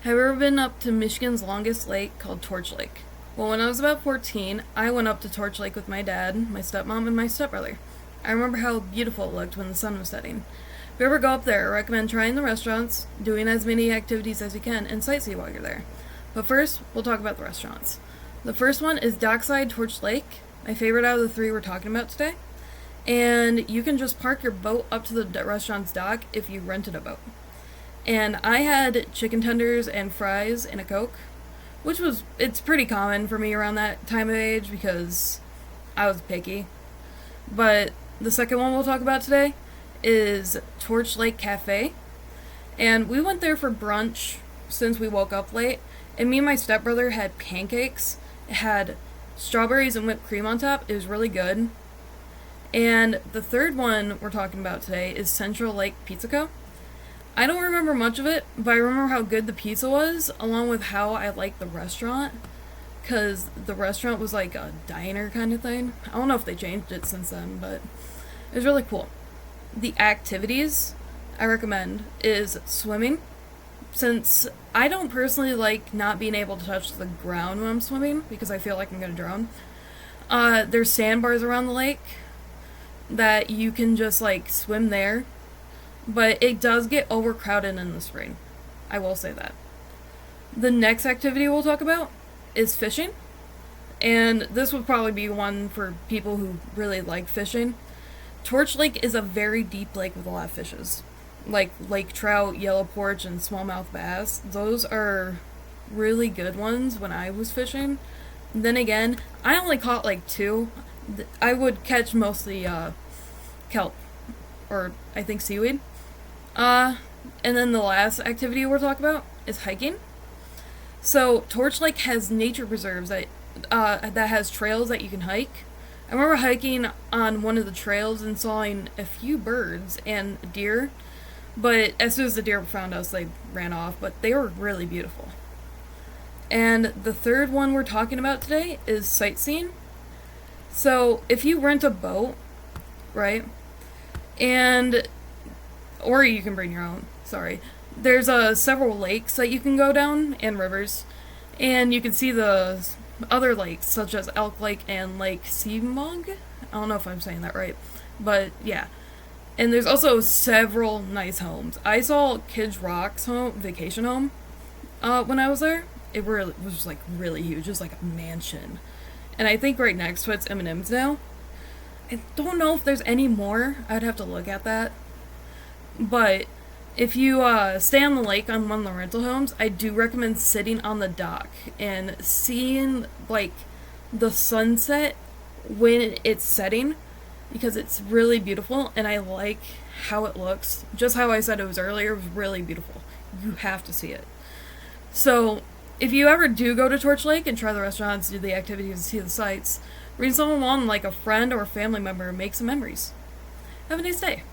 Have you ever been up to Michigan's longest lake called Torch Lake? Well, when I was about 14, I went up to Torch Lake with my dad, my stepmom, and my stepbrother. I remember how beautiful it looked when the sun was setting. If you ever go up there, I recommend trying the restaurants, doing as many activities as you can, and sightsee while you're there. But first, we'll talk about the restaurants. The first one is Dockside Torch Lake, my favorite out of the three we're talking about today. And you can just park your boat up to the restaurant's dock if you rented a boat. And I had chicken tenders and fries and a Coke, it's pretty common for me around that time of age because I was picky. But the second one we'll talk about today is Torch Lake Cafe. And we went there for brunch since we woke up late. And me and my stepbrother had pancakes. It had strawberries and whipped cream on top. It was really good. And the third one we're talking about today is Central Lake Pizza Co. I don't remember much of it, but I remember how good the pizza was, along with how I liked the restaurant, because the restaurant was like a diner kind of thing. I don't know if they changed it since then, but it was really cool. The activities I recommend is swimming, since I don't personally like not being able to touch the ground when I'm swimming, because I feel like I'm going to drown. There's sandbars around the lake that you can just like swim there. But it does get overcrowded in the spring. I will say that. The next activity we'll talk about is fishing. And this would probably be one for people who really like fishing. Torch Lake is a very deep lake with a lot of fishes. Like lake trout, yellow porch, and smallmouth bass. Those are really good ones when I was fishing. Then again, I only caught like 2. I would catch mostly kelp. Or I think seaweed. And then the last activity we'll talk about is hiking. So Torch Lake has nature preserves that has trails that you can hike. I remember hiking on one of the trails and sawing a few birds and deer, but as soon as the deer found us, they ran off, but they were really beautiful. And the third one we're talking about today is sightseeing. So if you rent a boat, right, or you can bring your own, sorry. There's several lakes that you can go down, and rivers, and you can see the other lakes, such as Elk Lake and Lake Seamog. I don't know if I'm saying that right, but yeah. And there's also several nice homes. I saw Kids Rock's vacation home when I was there. It was like really huge. It was like a mansion. And I think right next to it's M&M's now. I don't know if there's any more. I'd have to look at that. But if you stay on the lake on one of the rental homes, I do recommend sitting on the dock and seeing like the sunset when it's setting, because it's really beautiful and I like how it looks. Just how I said it was earlier, it was really beautiful. You have to see it. So if you ever do go to Torch Lake and try the restaurants, do the activities, and see the sights, bring someone along like a friend or a family member and make some memories. Have a nice day.